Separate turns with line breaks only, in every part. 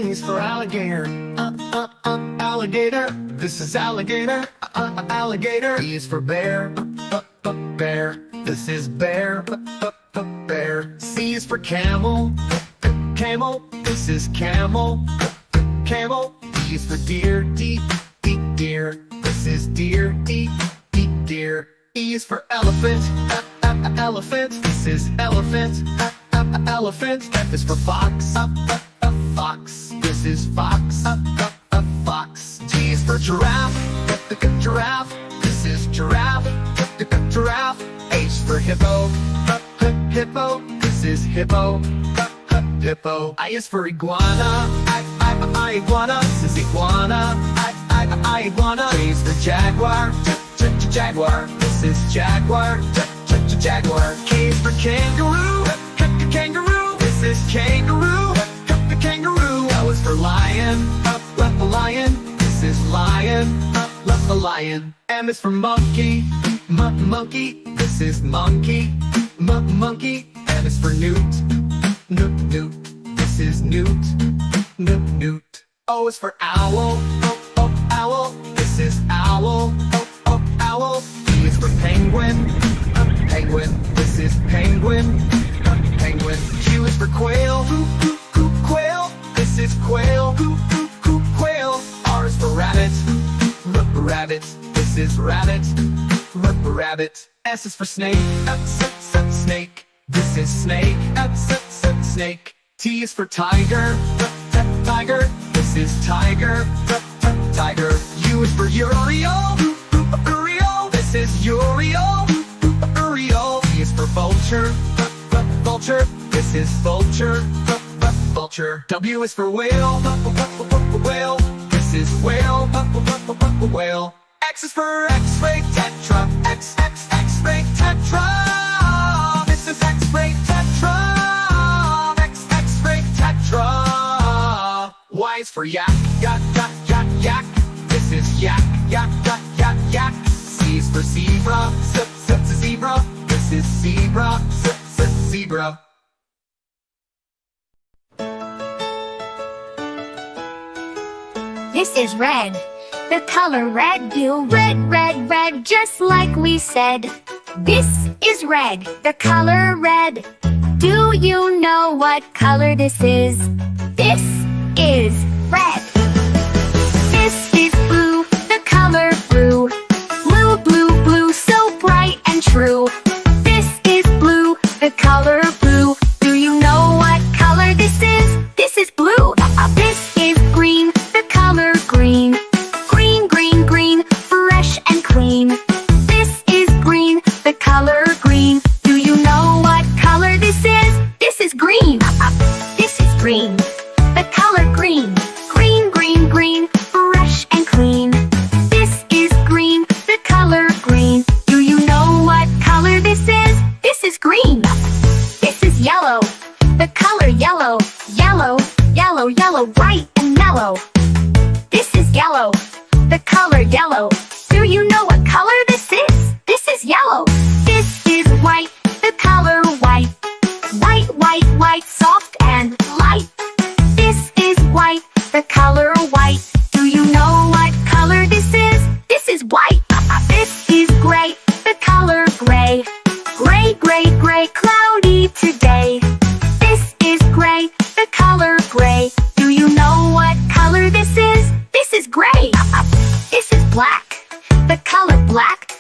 is for alligator. Alligator. This is alligator. Alligator. B is for bear. Bear. This is bear. Bear. C is for camel. Camel. This is camel. Camel. D is for deer. Deer. This is deer. Deer. E is for elephant. Elephant. This is elephant. Elephant. F is for fox. Fox. This is fox. Fox. G is for giraffe. Giraffe. This is giraffe. Giraffe. H is for hippo. Hippo. This is hippo. Hippo. I is for iguana. Iguana. This is iguana. Iguana. J is for jaguar. Jaguar. This is jaguar. Jaguar. K is for kangaroo. Kangaroo. This is kangaroo. Kangaroo. L is for lion. Lion. This is lion. Lion. M is for monkey. Monkey. This is monkey. Monkey. N is for newt. Newt. This is newt. Newt. O is for owl. Owl. This is owl. Owl. P is for penguin. Penguin. This is penguin. Penguin. Q is for quail. Quail. This is quail. Quail. R is for rabbit. Rabbit. This is rabbit. Rabbit. S is for snake. Snake. This is snake. Snake. T is for tiger. Tiger. This is tiger. Tiger. U is for Uriel. Uriel. This is Uriel. Uriel. V is for vulture. Vulture. This is vulture. Vulture. W is for whale. Whale. This is whale. Whale. X is for X-ray tetra. X-ray tetra. This is X-ray tetra. X-ray tetra. Y is for yak. Yak. This is yak. Yak. Z is for zebra. Zebra. This is zebra. Zebra.
This is red. The color red. Do red, just like we said. This is red. The color red. Do you know what color this is? This is red. This is blue. The color blue. Blue, so bright and true. This is blue. The color blue. Do you know what color this is? This is blue. This is green. The color green. Green, fresh and clean. This is green. The color green. Do you know what color this is? This is green. This is green. The color green. Green, fresh and clean. This is green. The color green. Do you know what color this is? This is green. This is yellow. The color yellow. Yellow, bright and mellow. This is yellow. The color yellow. Do you know what color this is? This is yellow. This is white. The color white. White, soft and light. This is white. The color white. Do you know what color this is? This is white. This is gray. The color gray. Gray, cloudy today. This is gray. The color gray. Do you know what color this is? This is gray. This is black. The color black.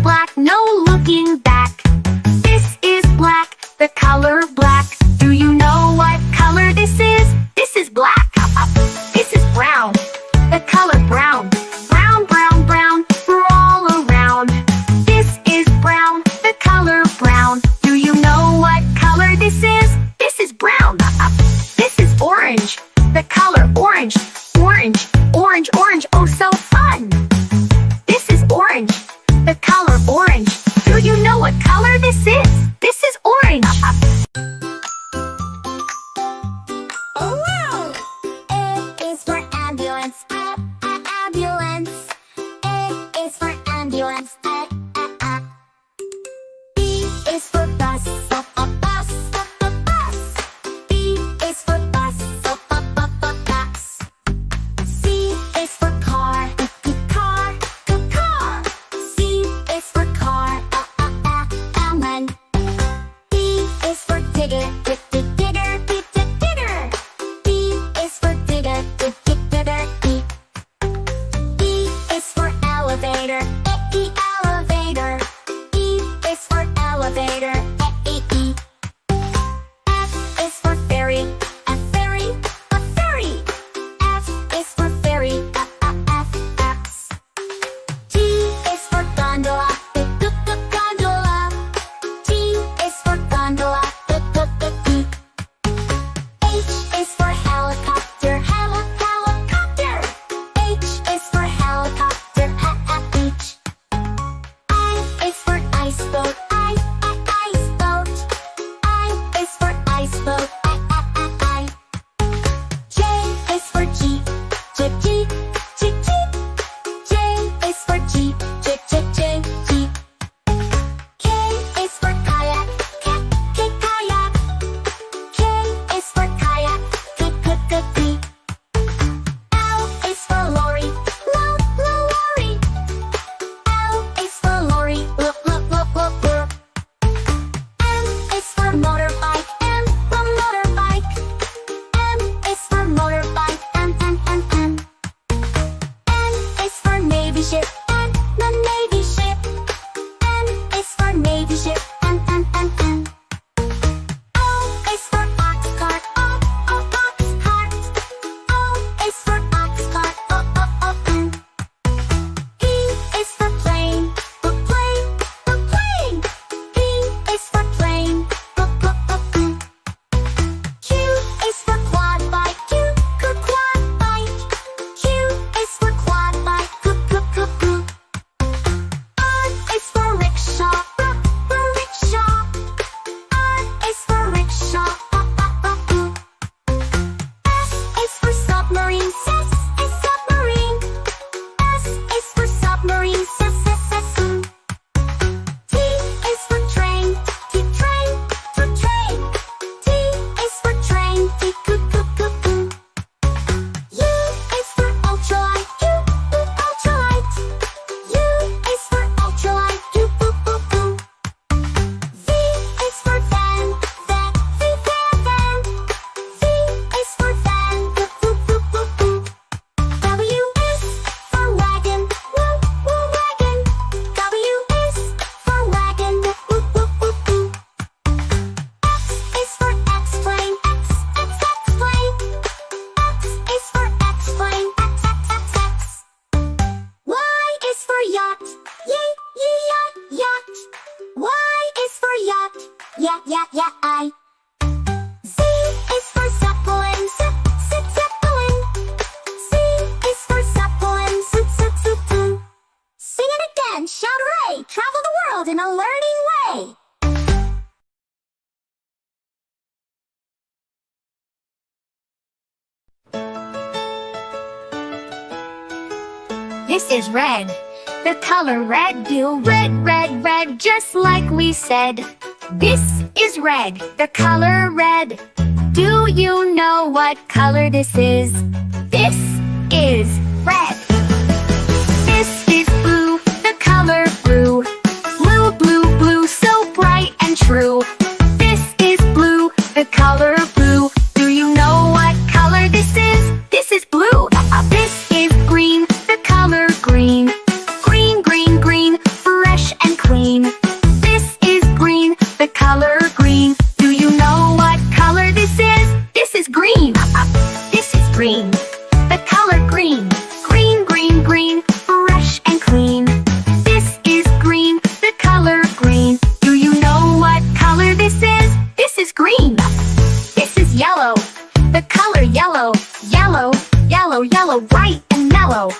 Black, no looking back. This is black. The color black. Do you know what color this is? This is black. This is red. The color red. Do red, red, red, just like we said. This is red. The color red. Do you know what color this is? This is red. This is blue. The color blue. Blue, blue, blue, so bright and true. This is blue. The color blue. Do you know what color this is? This is blue. This is green. The color green. Green, green, green, fresh and clean. This is green. The color green. Do you know what color this is? This is green. This is green. The color green. Green, green, green, fresh and clean. This is green. The color green. Do you know what color this is? This is green. This is yellow. The color yellow. Yellow, yellow, yellow, bright and mellow.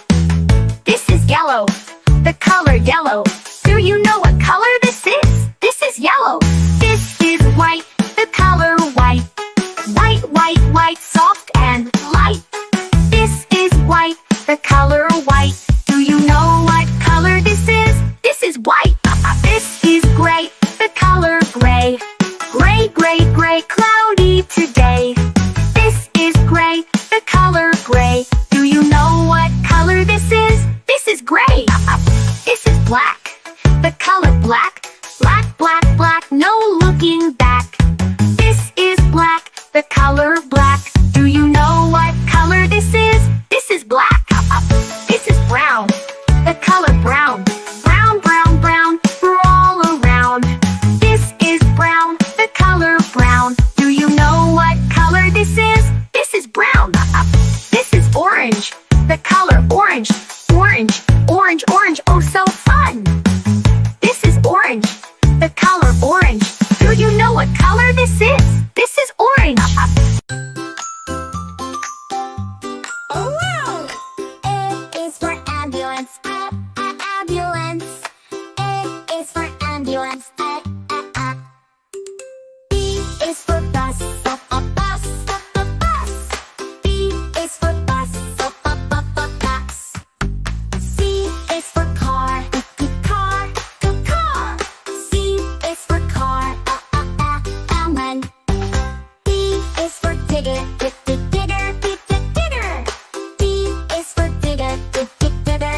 This is yellow. The color yellow. Do you know what color this is? This is yellow. This is white. The color white. White, white, white, soft and light. This is white. The color white. Do you know what color this is? This is white. This is gray. The color gray. Gray, gray, gray, cloudy today. This is gray. The color gray. Do you know what color this is? This is gray. This is black. The color black. Black, black, black, no looking back. This is black. The color black. Do you know what color this is? This is black. This is brown. The color brown. Brown, brown, brown, all around. This is brown. The color brown. Do you know what color this is? This is brown. This is orange. The color orange. Orange, orange, orange, oh so fun. This is orange. The color orange. Do you know what color this is? This is orange.
Oh wow! A is for ambulance. Ambulance. A is for ambulance. B is for bus. Bus. Bus. B is for bus. Bus. C is for car. Car. Car. C is for car. Alan. D is for digger. Digger. Digger. D is for digger. Digger.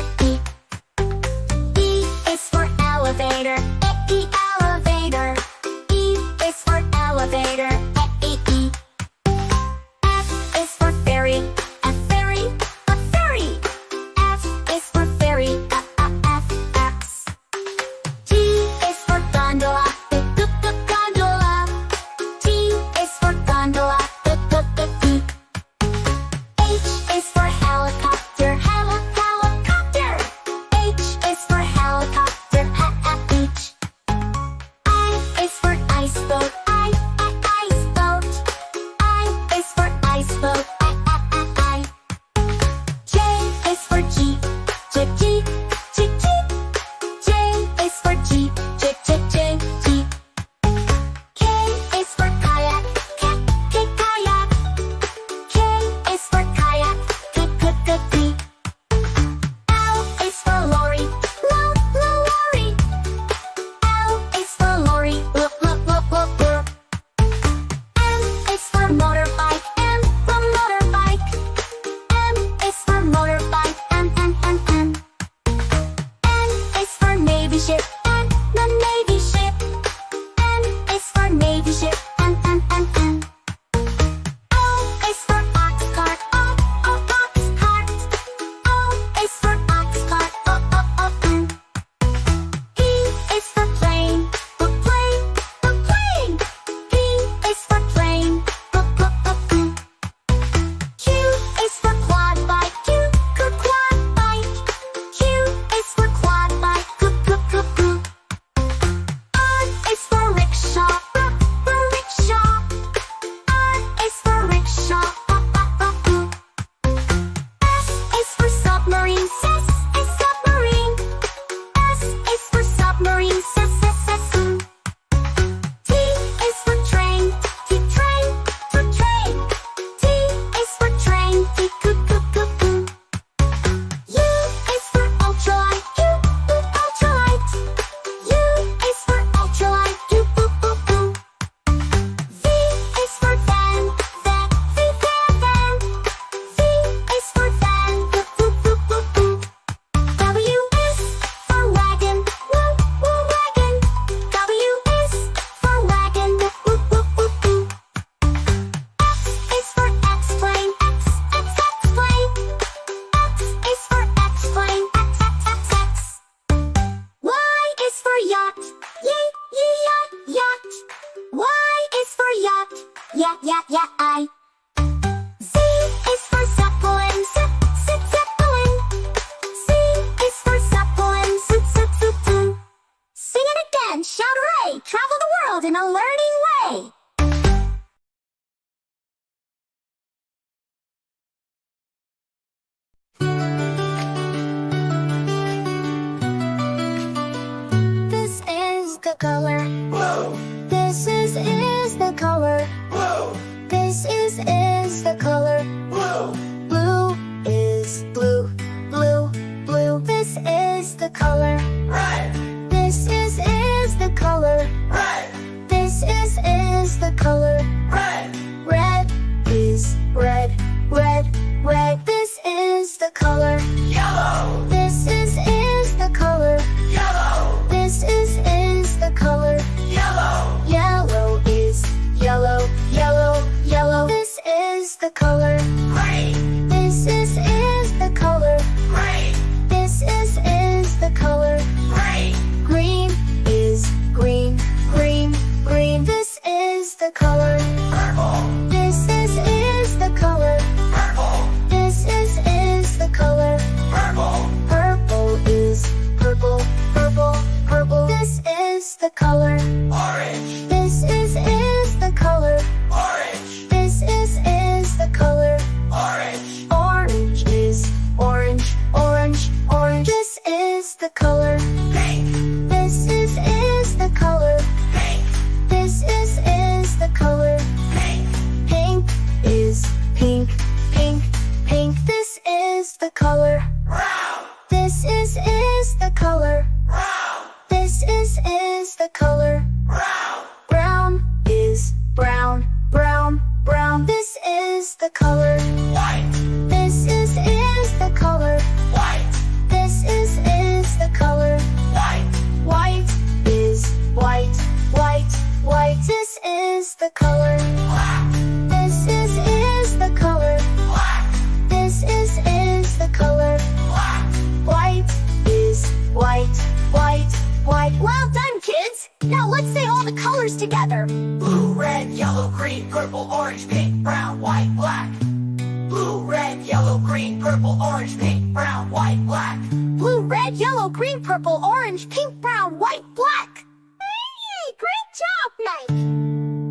E is for elevator. Elevator. E is for elevator. E. F is for ferry. Ferry. Ferry. F is for ferry. F. G is for gondola. Gondola. G is for gondola. yeah, I. Z is for Zeppelin, zip, zip, Zeppelin. Z is for Zeppelin, zip, zip, zip, zip. Sing it again, shout hooray, travel the world in a learning way. This is the color
Blue,
This is the color
blue,
This is the color
blue,
Blue is blue, blue, blue This is the color
red,
This is the color
red,
This is the color
red,
Red is red, red, red This is the color
yellow,
This is the color
yellow,
This is the color
yellow,
Yellow is yellow, yellow, yellow This is the color
green,
This is the color
green,
This is the color
green,
Green is green, green, green This is the color
purple,
This is the color
purple,
This is the color
purple,
Purple is purple, purple, purple This is the color
orange,
This is the color
orange,
This is the color
orange,
Orange is orange, orange, orange This is the color
pink,
This is the color
pink,
This is the color
pink,
Pink is pink, pink, pink This is the color
brown,
This is the color
brown,
This is the color
brown,
Brown is brown, brown, brown This is the color
white,
This is the color
white,
This is the color
white,
White is white, white, white This is the color
black,
This is the color
black,
This is the color
black,
White is white, white, white Well done, kids! Now let's say all the colors together.
blue, red, yellow, green, purple, orange, pink, brown, white, black. Blue, red, yellow, green, purple, orange, pink, brown, white, black.
Blue, red, yellow, green, purple, orange, pink, brown, white, black. Hey, great job, Mike!